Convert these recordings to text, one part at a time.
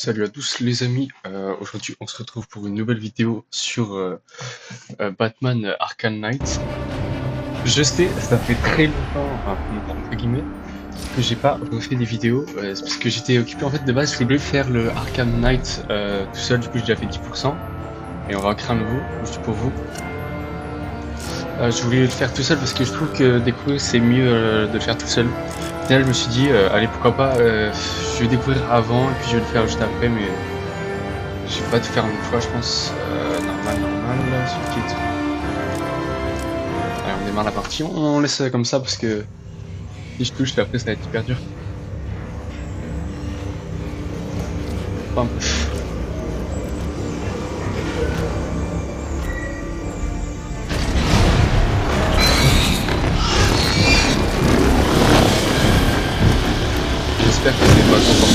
Salut à tous les amis, aujourd'hui on se retrouve pour une nouvelle vidéo sur Batman Arkham Knight. Je sais, ça fait très longtemps, enfin entre guillemets, que j'ai pas refait des vidéos, c'est parce que j'étais occupé en fait de base, je voulais faire le Arkham Knight tout seul, du coup j'ai déjà fait 10%, et on va en créer un nouveau, juste pour vous. Je voulais le faire tout seul parce que je trouve que découvrir c'est mieux de le faire tout seul. Au final je me suis dit, allez pourquoi pas, je vais découvrir avant et puis je vais le faire juste après, mais... Je vais pas tout faire une fois, je pense. Normal, subtitre. Allez, on démarre la partie. On laisse comme ça parce que si je touche, après ça va être hyper dur. Bam. J'espère que c'est pas trop fort.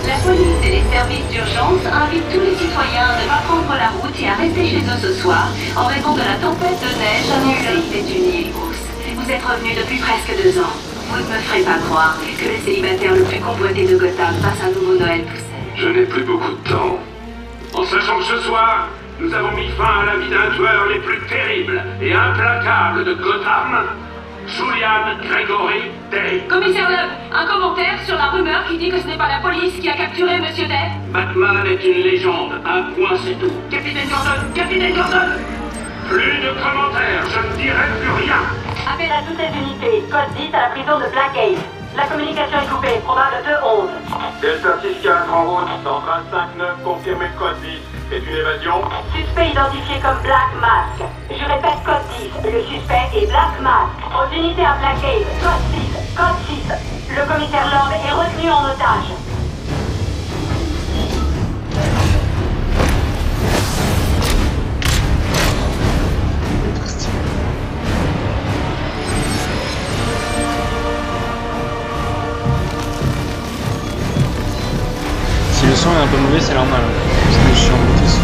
La police et les services d'urgence invitent tous les citoyens à ne pas prendre la route et à rester chez eux ce soir en raison de la tempête de neige annoncée d'une île hausse. Vous êtes revenus depuis presque 2 ans. Vous ne me ferez pas croire que le célibataire le plus convoité de Gotham passe un nouveau Noël tout seul. Je n'ai plus beaucoup de temps. En sachant que ce soir, nous avons mis fin à la vie d'un tueur les plus terribles et implacables de Gotham, Julian Gregory Day. Commissaire Loeb, un commentaire sur la rumeur qui dit que ce n'est pas la police qui a capturé Monsieur Day. Batman est une légende, un point c'est tout. Capitaine Gordon, Capitaine Gordon. Plus de commentaires, je ne dirai plus rien. Appel à toutes les unités, code 10 à la prison de Blackgate. La communication est coupée, probable 2-11. Delta 6-4 en route, centrale 5-9, confirmé code 10. C'est une évasion. Suspect identifié comme Black Mask. Je répète code 10, le suspect est Black Mask. Aux unités à Blackgate, code 6, code 6. Le commissaire Loeb est retenu en otage. Si le son est un peu mauvais, c'est normal. Parce que je suis en Bluetooth.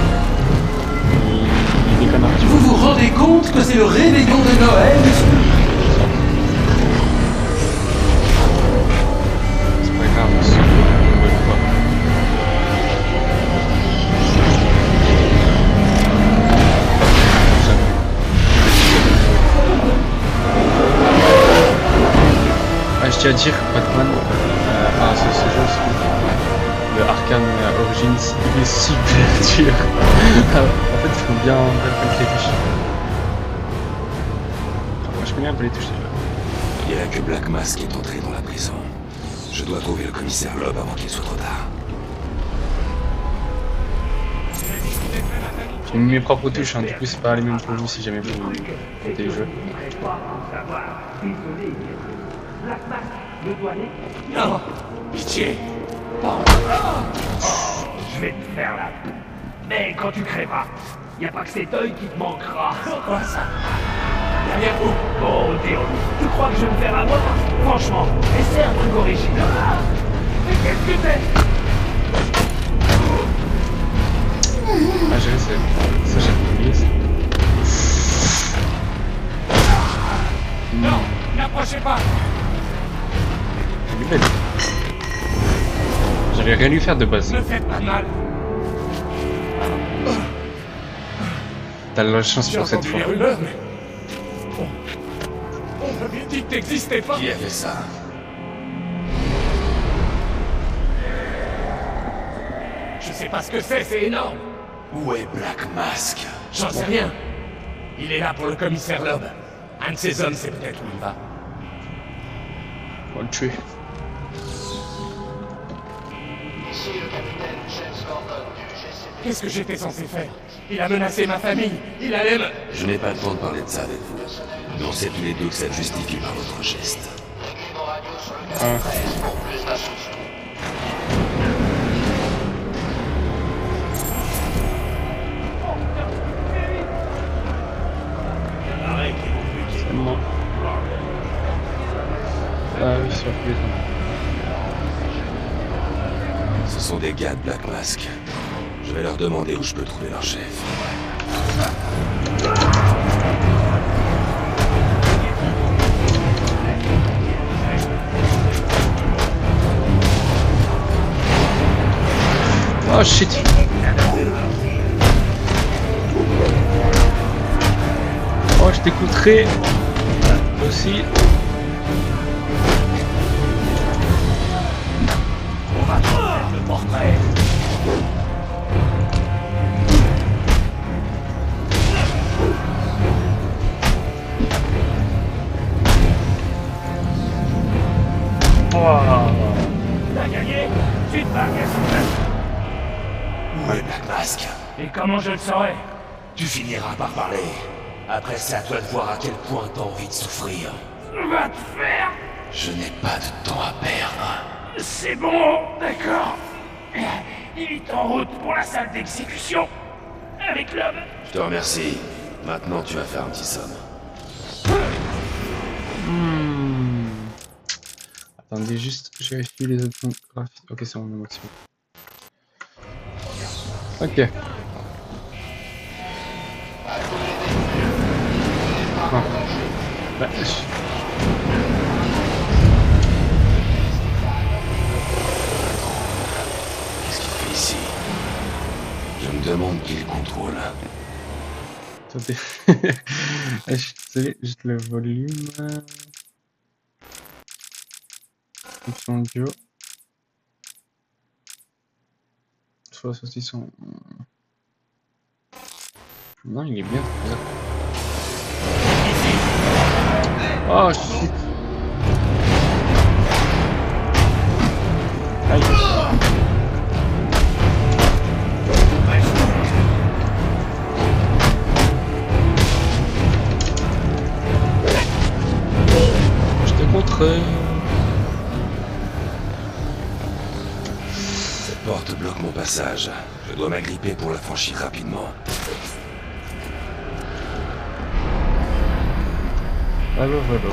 Il déconne un petit peu. Vous vous rendez compte que c'est le réveillon de Noël? C'est pas grave, on se une bonne fois. Ah, je tiens à dire, Batman, ce jeu aussi, le Arkham Origins, il est super dur. En fait, il faut bien connaître les touches. Enfin, moi, je connais un peu les touches déjà. Il n'y a que Black Mask qui est entré dans la prison. Je dois trouver le commissaire Loeb avant qu'il soit trop tard. J'ai mis mes propres touches, hein, du coup c'est pas les mêmes pour vous si jamais vous comptez les jeux. Non, pitié. Je vais te faire la... Mais quand tu crèveras, y a pas que cet œil qui te manquera. Quoi ça? Derrière vous. Bon, Théo, tu crois que je vais me faire avoir? Franchement, essaie un truc original. Mais qu'est-ce que c'est? Ah j'ai laissé. Ça j'ai oublié ça. Non, n'approchez pas. Elle est belle. J'allais rien lui faire de base. Ne faites pas mal. T'as la chance J'ai pour cette entendu fois. les rumeurs, mais... On m'avait dit que t'existais pas. Qui a fait ça? Je sais pas ce que c'est énorme. Où est Black Mask? J'en sais rien. Il est là pour le commissaire Loeb. Un de ses hommes sait peut-être où il va. On va le tuer. Qu'est-ce que j'étais censé faire? Il a menacé ma famille. Il allait me... Je n'ai pas le temps de parler de ça avec vous. Mais on sait tous les deux que ça justifie par votre geste. Ah. C'est moi. Ah oui, sur les Ce sont des gars de Black Mask. Je vais leur demander où je peux trouver leur chef. Oh shit. Oh, je t'écouterai aussi. On va trouver le portrait. T'as gagné? Tu te bats, Où est Black Mask? et comment je le saurais? Tu finiras par parler. Après, c'est à toi de voir à quel point t'as envie de souffrir. Va te faire! Je n'ai pas de temps à perdre. C'est bon, d'accord. Il est en route pour la salle d'exécution. Avec l'homme. Je te remercie. Maintenant, tu vas faire un petit somme. Attendez juste, je vérifie les options graphiques. Ok, c'est mon maximum. Ok. Ah. Bah, Qu'est-ce qu'il fait ici? Je me demande qui le contrôle. Attendez. Ah, je suis désolé, juste le volume. Option audio. Soit saucisson. Non, il est bien. Oh shit. Aïe. Je te montre. Cette porte bloque mon passage. Je dois m'agripper pour la franchir rapidement. Allô, allô.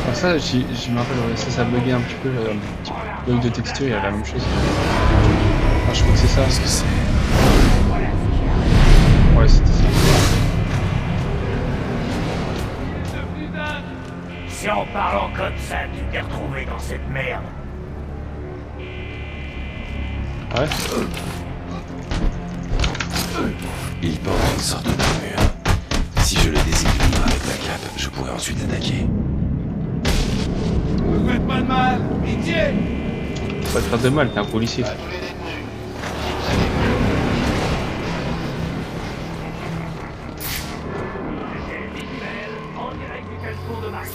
Alors ça, je me rappelle, ouais, ça buguait un petit peu. Bug de texture, il y a la même chose. Ah, je crois que c'est ça. Qu'est-ce que c'est? Ouais, c'était ça. Si en parlant comme ça, tu t'es retrouvé dans cette merde. Ah ouais. Il porte une sorte d'armure. Si je le déséquilibre avec la cape, je pourrais ensuite attaquer. Ne faites pas de mal, pitié! Faut pas te faire de mal, t'es un policier. En direct du Carrefour de Mars.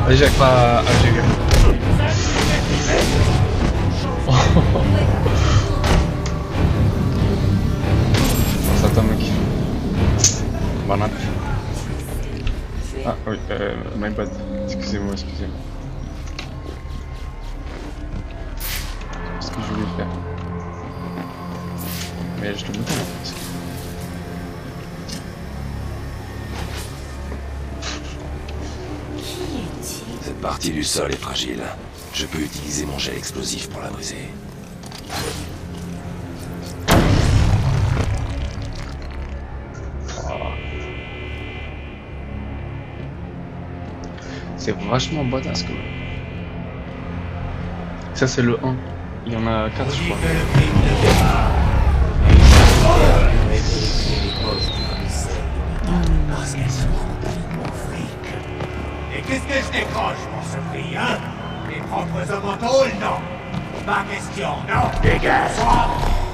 Allez, j'arrive pas à gérer. Ça attend, mec. Banane. Ah oui, my bad. Excusez-moi, excusez-moi. C'est ce que je voulais faire. Mais je le bouton en fait. Cette partie du sol est fragile. Je peux utiliser mon gel explosif pour la briser. C'est vachement badass quand même. Ça c'est le 1. Il y en a 4 je crois. Parce qu'elles se rendent mon fric. Et qu'est-ce que je décroche pour ce prix, hein? Les propres hommes en tôle, non? Pas question, non? Dégage-toi!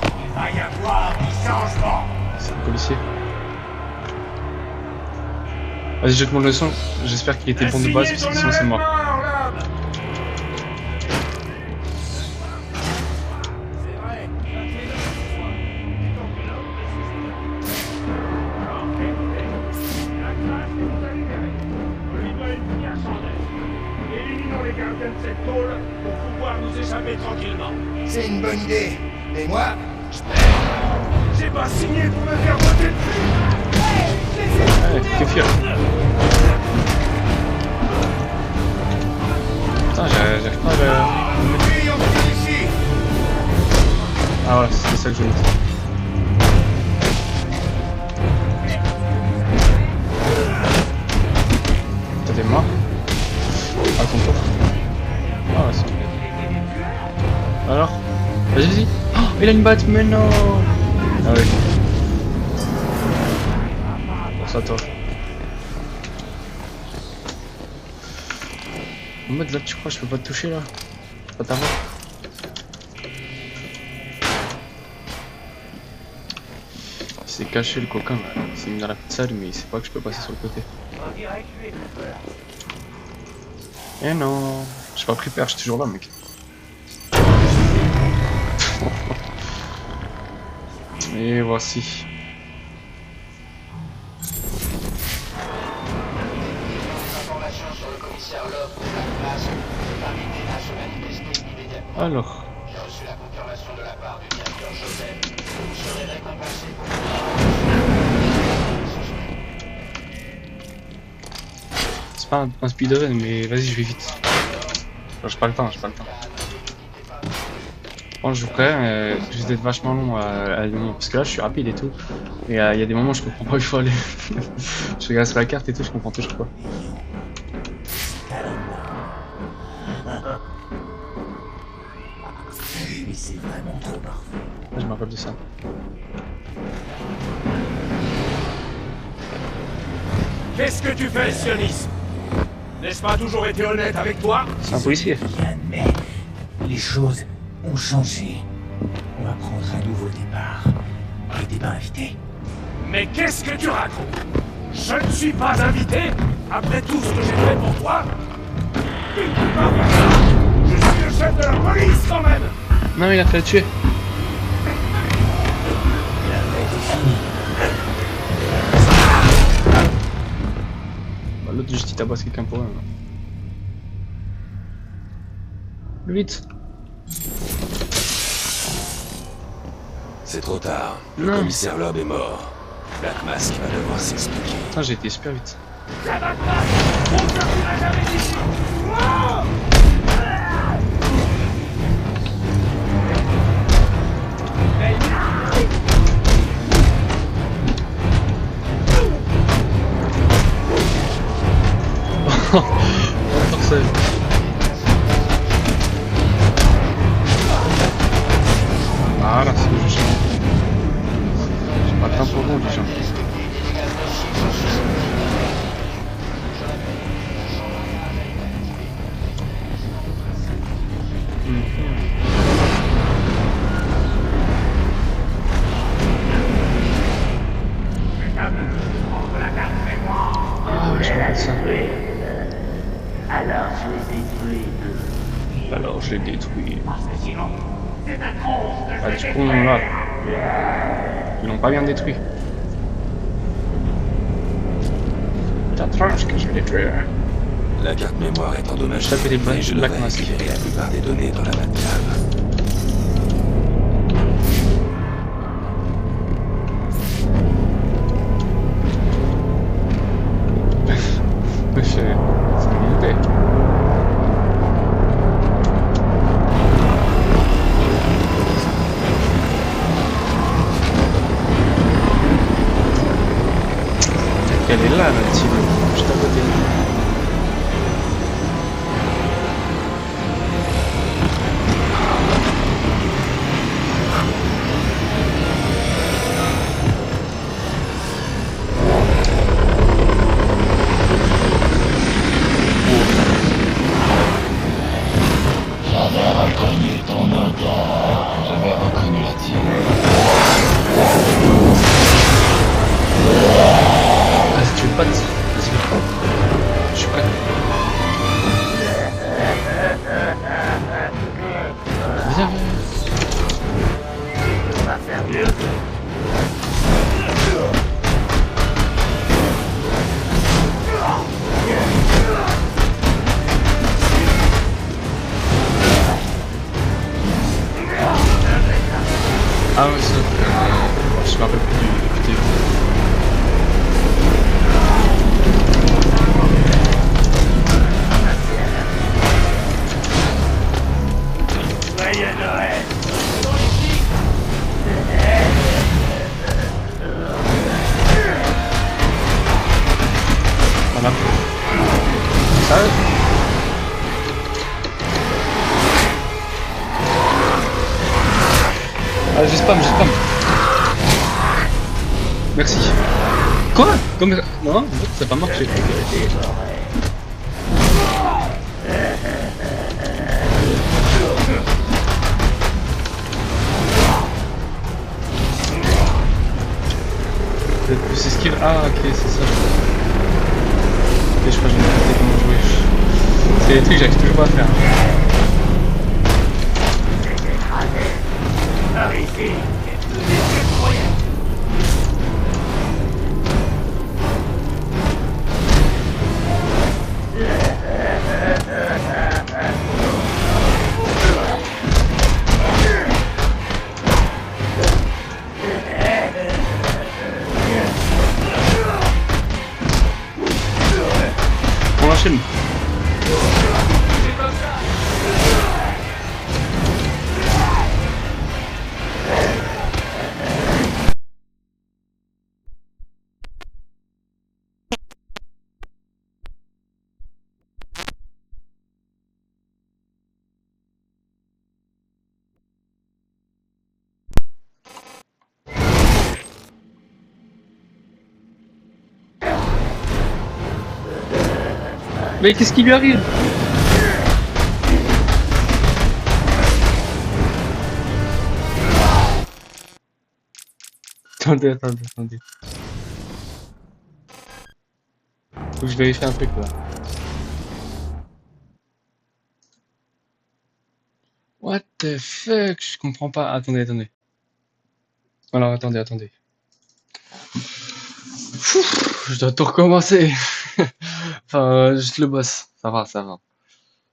Il va y avoir du changement! C'est le policier. Vas-y, je te montre le son. J'espère qu'il était bon de base, parce que sinon c'est mort. Éliminons les gardiens de cette tôle pour pouvoir nous échapper tranquillement. C'est une bonne idée. Mais moi, J'ai pas signé pour me faire voter dessus. Ouais, que fuir. Putain, j'arrive pas à le... Ah voilà, c'est ça que je voulais dire. T'as des morts? À ton tour. Ah ouais, c'est bien. Alors? Vas-y, vas-y. Oh, il a une batte, mais non! Ah oui. Bon, ça toi. En mode là, tu crois, je peux pas te toucher là? Je peux pas t'avoir. Il s'est caché le coquin là. Il s'est mis dans la petite salle, mais il sait pas que je peux passer sur le côté. Eh non! J'ai pas pris peur, je suis toujours là, mec. Et voici. Alors. J'ai reçu la confirmation de la part du directeur Joseph. Vous serez récompensé pour C'est pas un speedrun, mais vas-y, je vais vite. J'ai pas le temps, j'ai pas le temps. Bon, je vous préviens, je vais être vachement long à des moments, parce que là je suis rapide et tout, et il y a des moments où je comprends pas où il faut aller. Je regarde sur la carte et tout, je comprends toujours pas. Mais c'est vraiment trop parfait. Je me rappelle de ça. Qu'est-ce que tu fais, sionisme? N'ai-je pas toujours été honnête avec toi? C'est un policier. Bien, mais les choses ont changé. On va prendre un nouveau départ. Il n'était pas invité. Mais qu'est-ce que tu racontes? Je ne suis pas invité? Après tout ce que j'ai fait pour toi? Tu ne peux pas faire ça! Je suis le chef de la police quand même! Non, il a fait le tuer. Bah, l'autre juste il tabasse quelqu'un pour eux. Vite. C'est trop tard. Le Non. commissaire Loeb est mort. Black Mask va devoir s'expliquer. Putain, j'ai été super vite. La Batman! On ne sortira jamais d'ici! Oh! Personne. Voilà, c'est juste. J'ai pas le temps pour vous, les gens. Ah, je rappelle ça. Alors je les détruis. Alors, je l'ai détruit. Parce que sinon, c'est à cause de Ah, du coup, là, ils l'ont pas bien détruit. Ta tranche que je vais détruire. La carte mémoire est endommagée. Ça fait des et je Black devrais Mask. récupérer la plupart des données dans la Batcave. C'est monté. Elle est là, la cible, juste à côté. J'avais reconnu la tienne. Ah, si tu veux pas, vas-y. Je suis prêt. Viens, Ah ouais, ça. Je me rappelle plus du début. Ah, j'ai spam. Merci. Quoi? Comme... Non, en fait, ça n'a pas marché. Peut-être plus ses skills. Ah, ok, c'est ça. Ok, je crois que j'ai capté comment jouer. C'est des trucs que j'arrive toujours pas à faire. On enchaîne. Mais qu'est-ce qui lui arrive? Attendez. Faut que je vérifie un truc là. What the fuck? Je comprends pas. Attendez. Alors attendez. Je dois tout recommencer. Enfin, juste le boss. Ça va.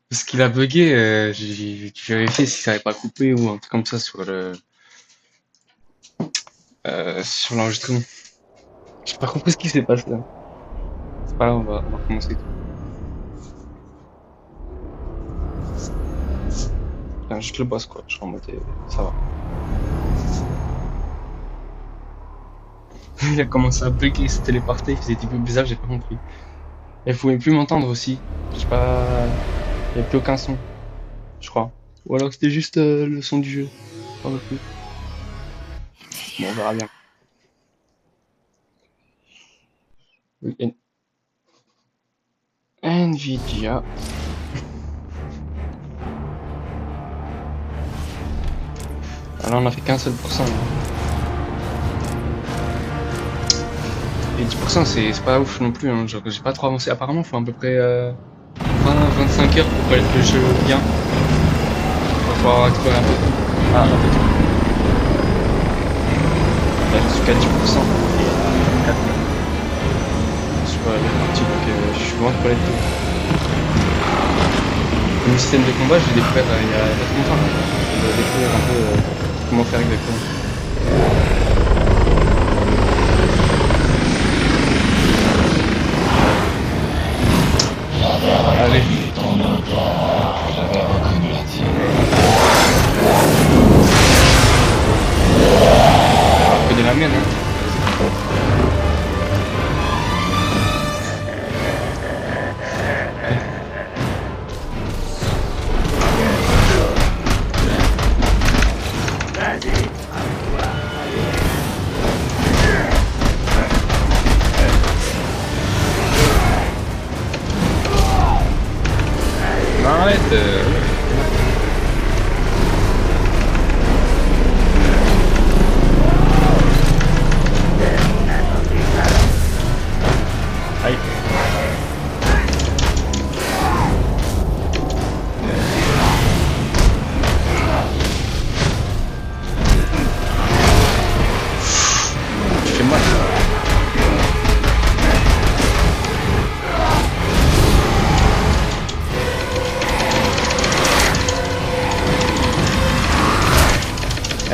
Parce qu'il a bugué, j'ai vérifié si ça n'avait pas coupé ou un truc comme ça sur l'enregistrement. J'ai pas compris ce qui s'est passé là. C'est pas grave, on va recommencer tout. Enfin, juste le boss quoi, je suis en mode, ça va. Il a commencé à bugger, il s'est téléporté, il faisait des trucs bizarres, j'ai pas compris. Et il pouvait plus m'entendre aussi. Je sais pas. Il n'y a plus aucun son, je crois. Ou alors c'était juste le son du jeu. Pas non plus. Bon, on verra bien. Oui, Nvidia. Alors on a fait qu'un seul pourcent. Et 10% c'est pas ouf non plus, hein. Genre j'ai pas trop avancé. Apparemment il faut à peu près 20-25 heures pour connaître le jeu bien. Il va falloir explorer un peu tout. Ah, un peu tout. Là je suis qu'à 10%. Et 4 sur la partie, donc je suis loin de connaître tout. Le système de combat, je l'ai découvert il y a pas longtemps. Je vais découvrir un peu comment faire exactement. Allez. J'avais reconnu la tienne. Que de la mienne, hein. Arrête. Aïe. Tu fais mal.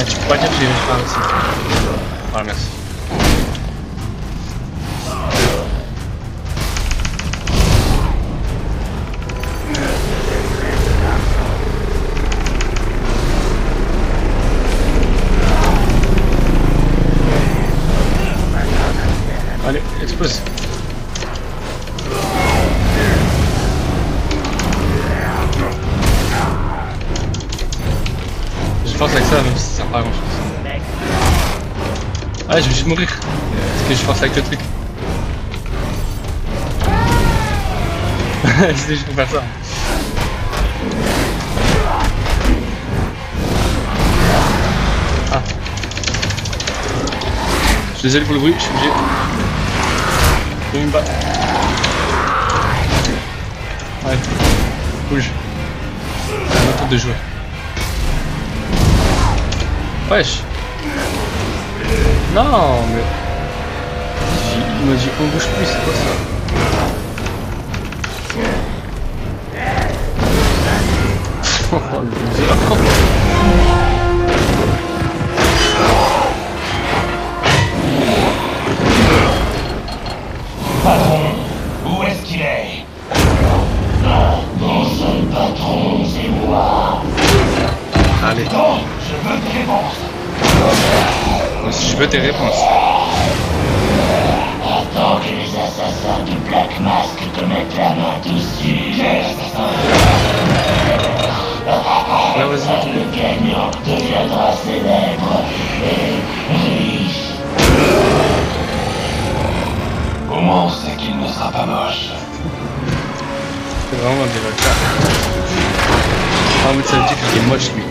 Tu peux pas dire que j'ai une fin aussi. Voilà, merci. Allez, explose. force avec ça, même si ça sert pas à grand chose. Ah, je vais juste mourir. Parce que je force avec le truc. C'était juste pour faire ça. Ah. Je suis désolé pour le bruit, je suis obligé. Je vais me battre. Ouais. Bouge. C'est un tour de joueur. Wesh. Non, mais... Il m'a dit qu'on bouge plus, c'est quoi ça? Oh, le loser. Patron, où est-ce qu'il est? Mon seul patron, c'est moi. Allez. Non, je veux tes réponses. Moi aussi, je veux tes réponses. Attends que les assassins du Black Mask te mettent la main dessus. Quel assassin? Là, vas-y. Le gagnant deviendra célèbre et riche. Au moins on sait qu'il ne sera pas moche. C'est vraiment un débat. Ah, mais ça veut dire qu'il est moche, lui.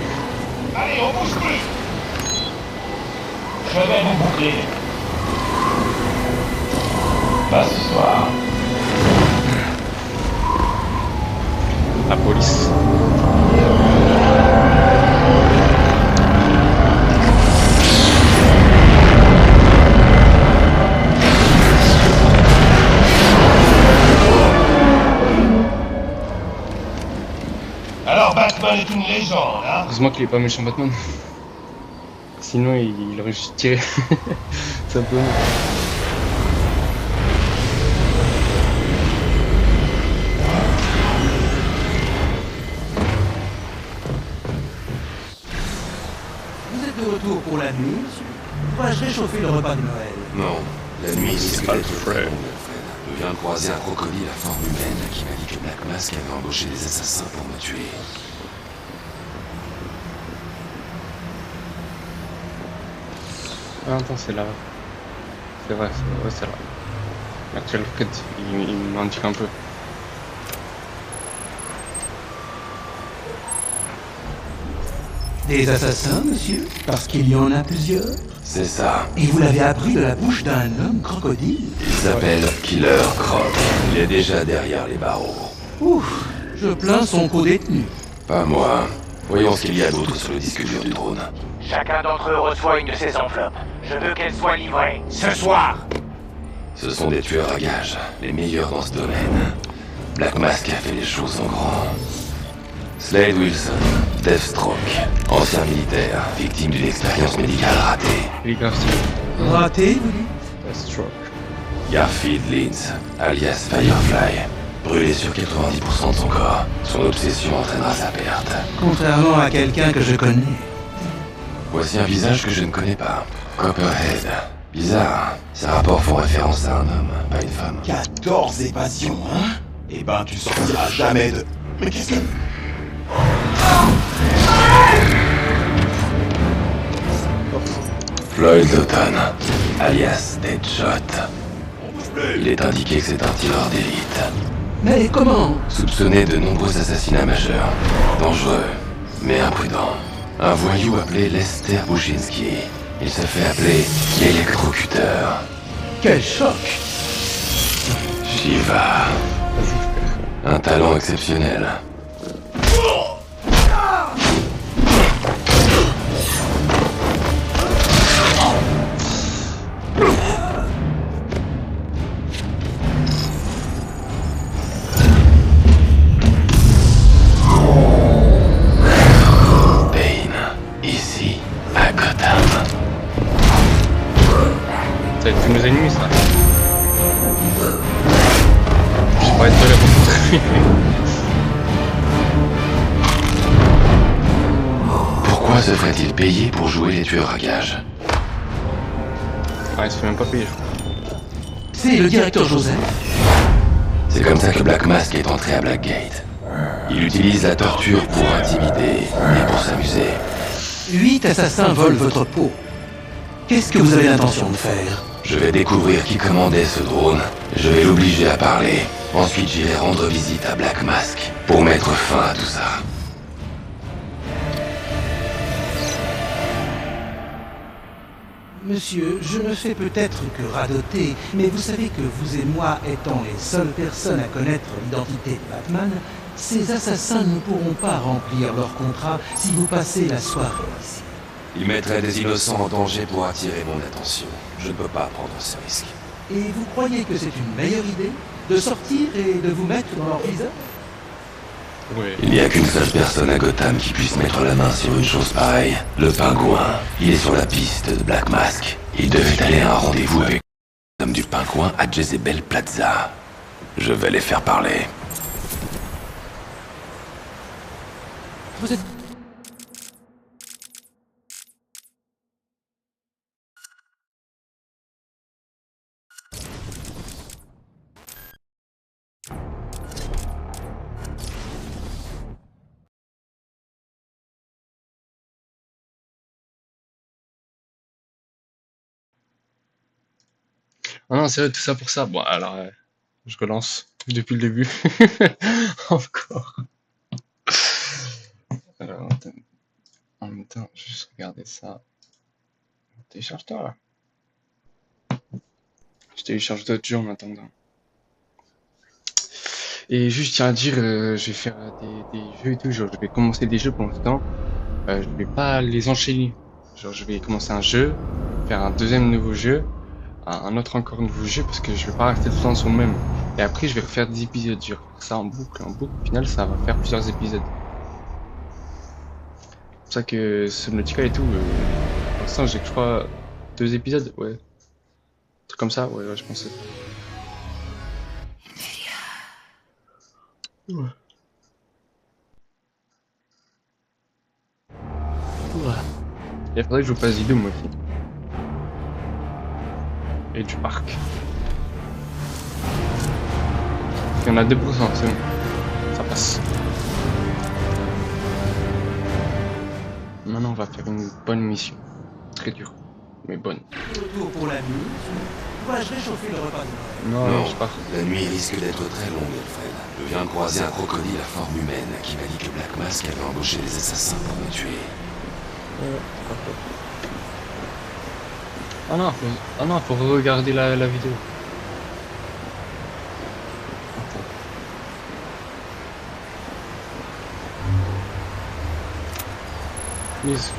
Allez, on bouge plus. Je vais vous boucler. Pas ce soir. La police. Alors Batman est une légende, hein? Heureusement qu'il est pas méchant Batman. Sinon il aurait juste tiré. Simplement. Vous êtes de retour pour la nuit, monsieur? Pourrais-je réchauffer le repas de Noël? Non, la nuit, c'est ce que j'ai fait, Fred. Je viens de croiser un crocodile à forme humaine qui m'a dit que Black Mask avait embauché des assassins pour me tuer. Ah, attends, c'est là. C'est vrai, c'est là. L'actuel Fred, il m'indique un peu. Des assassins, monsieur? Parce qu'il y en a plusieurs? C'est ça. Et vous l'avez appris de la bouche d'un homme crocodile? Il s'appelle Killer Croc. Il est déjà derrière les barreaux. Ouf, je plains son co-détenu. Pas moi. Voyons ce qu'il y a d'autre sur le disque dur du drone. Chacun d'entre eux reçoit une de ces enveloppes. Je veux qu'elle soit livrée ce soir. Ce sont des tueurs à gages, les meilleurs dans ce domaine. Black Mask a fait les choses en grand. Slade Wilson, Deathstroke, ancien militaire, victime d'une expérience médicale ratée. Il est grave stylé. Raté, vous dites? Deathstroke. Garfield Lynch, alias Firefly, brûlé sur 90% de son corps. Son obsession entraînera sa perte. Contrairement à quelqu'un que je connais. Voici un visage que je ne connais pas. Copperhead. Bizarre. Ces rapports font référence à un homme, pas une femme. 14 évasions, hein? Eh ben, tu sortiras jamais de... Mais qu'est-ce que... Floyd Lawton, alias Deadshot. Il est indiqué que c'est un tireur d'élite. Mais comment? Soupçonné de nombreux assassinats majeurs. Dangereux, mais imprudent. Un voyou appelé Lester Buczynski. Il se fait appeler l'électrocuteur. Quel choc! Shiva. Un talent exceptionnel. Ici, à Gotham. Ça va être tous nos ennemis, ça. Je vais pas être tolérant contre lui. Pourquoi se ferait-il payer pour jouer les tueurs à gages? Ah, il se fait même pas payer, je crois. C'est le directeur Joseph. C'est comme ça que Black Mask est entré à Blackgate. Il utilise la torture pour intimider et pour s'amuser. 8 assassins volent votre peau. Qu'est-ce que vous avez l'intention de faire? Je vais découvrir qui commandait ce drone. Je vais l'obliger à parler. Ensuite, j'irai rendre visite à Black Mask pour mettre fin à tout ça. Monsieur, je me fais peut-être que radoter, mais vous savez que vous et moi étant les seules personnes à connaître l'identité de Batman, ces assassins ne pourront pas remplir leur contrat si vous passez la soirée ici. Ils mettraient des innocents en danger pour attirer mon attention. Je ne peux pas prendre ce risque. Et vous croyez que c'est une meilleure idée de sortir et de vous mettre dans leur viseur? Ouais. Il n'y a qu'une seule personne à Gotham qui puisse mettre la main sur une chose pareille. Le Pingouin. Il est sur la piste de Black Mask. Il devait aller à un rendez-vous avec l'homme du Pingouin à Jezebel Plaza. Je vais les faire parler. Vous êtes... Ah non, c'est vrai, tout ça pour ça. Bon, alors, je relance depuis le début. Encore. Alors, en même temps, je vais juste regarder ça. Télécharge-toi là. Je télécharge d'autres jeux en attendant. Et juste, je tiens à dire, je vais faire des jeux et tout. Genre, je vais commencer des jeux pour l'instant. Je vais pas les enchaîner. Genre, je vais commencer un jeu, faire un deuxième nouveau jeu, un autre encore nouveau jeu, parce que je vais pas rester tout le temps sur le même. Et après, je vais refaire des épisodes. Je vais refaire ça en boucle. Au final, ça va faire plusieurs épisodes. C'est pour ça que Subnautica et tout, pour l'instant, j'ai, je crois, 2 épisodes, ouais. Un truc comme ça, ouais, je pensais. Ouais. Il faudrait que je vous passe du moi aussi. Et du parc. Il y en a 2%, c'est bon. Ça passe. Maintenant, on va faire une bonne mission. Très dure, mais bonne. Retour pour la nuit. Pourrais-je réchauffer le repas de Noël? Non, je pars. La nuit risque d'être très longue, Alfred. Je viens de croiser un crocodile à forme humaine qui m'a dit que Black Mask avait embauché des assassins pour me tuer. Ah non, faut regarder la vidéo. Please.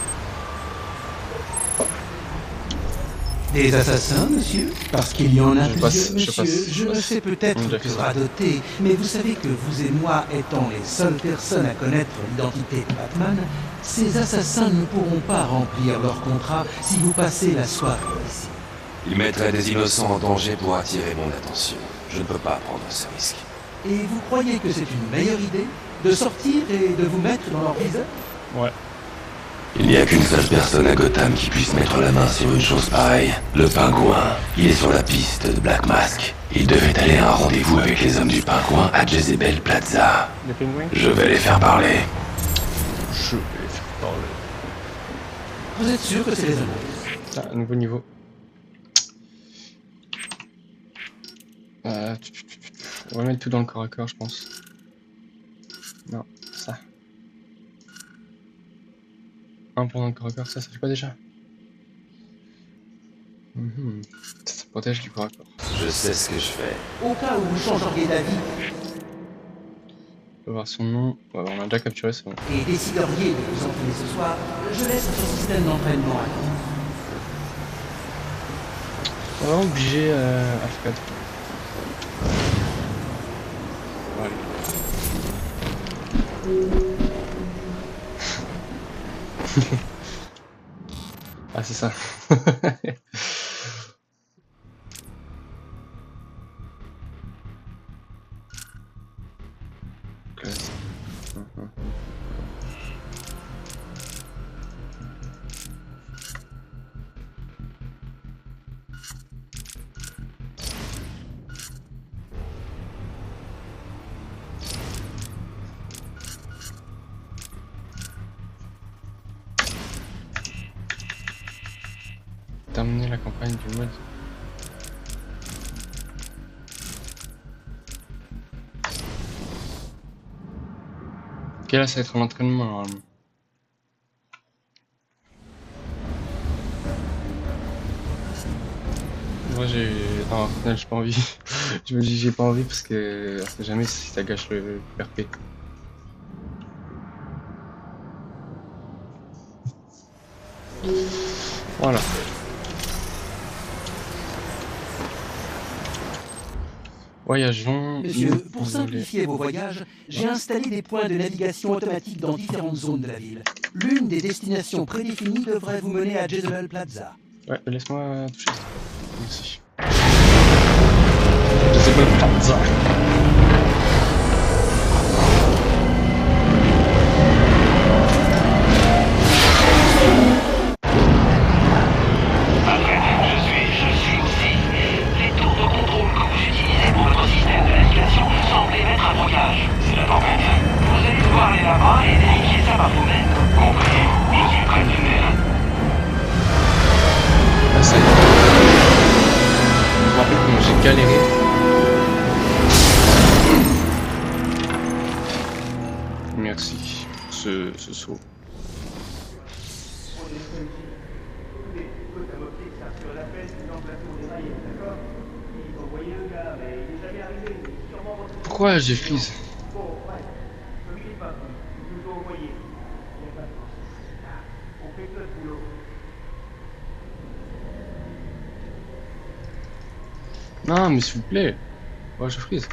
Des assassins, monsieur? Parce qu'il y en a Je plusieurs, passe, monsieur. Je me fais peut-être On a fait que ça. radoter, mais vous savez que vous et moi étant les seules personnes à connaître l'identité de Batman, ces assassins ne pourront pas remplir leur contrat si vous passez la soirée ici. Ils mettraient des innocents en danger pour attirer mon attention. Je ne peux pas prendre ce risque. Et vous croyez que c'est une meilleure idée de sortir et de vous mettre dans leur viseur? Ouais. Il n'y a qu'une seule personne à Gotham qui puisse mettre la main sur une chose pareille. Le Pingouin. Il est sur la piste de Black Mask. Il devait aller à un rendez-vous avec les hommes du Pingouin à Jezebel Plaza. Les pingouins? Je vais les faire parler. Je vais les faire parler. Vous êtes sûr que c'est les hommes? Ah, un nouveau niveau. On va mettre tout dans le corps à corps, je pense. Non, ça. Un point dans le corps à corps, ça fait quoi déjà? Ça protège du corps à corps. Je sais ce que je fais. Au cas où vous changeriez d'avis On va voir son nom. Ouais, on a déjà capturé, c'est bon. et décideriez de vous entraîner ce soir, je laisse votre système d'entraînement à vous. On va obliger Alfred. Ah, c'est ça. Classe. terminer la campagne du mode. Ok, là ça va être un entraînement normalement. Moi j'ai... Non, au final j'ai pas envie. Je me dis j'ai pas envie parce que on sait jamais si ça gâche le RP. Voilà. Voyageons. Monsieur, pour simplifier vos voyages, j'ai installé des points de navigation automatique dans différentes zones de la ville. L'une des destinations prédéfinies devrait vous mener à Jezebel Plaza. Ouais, laisse-moi toucher ça. Merci. Jezebel Plaza. Galéré. Merci pour ce saut. Pourquoi j'ai freeze? Non, mais s'il vous plaît. Ouais, je freeze.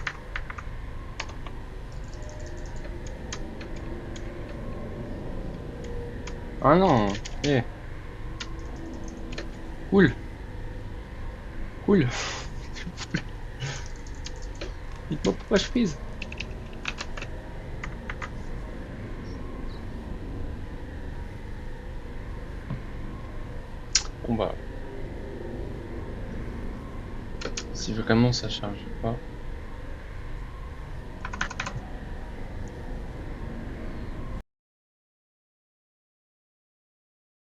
Ah non. Eh. Cool. Cool. Dites-moi pourquoi je freeze. Bon bah. Si vraiment ça charge pas.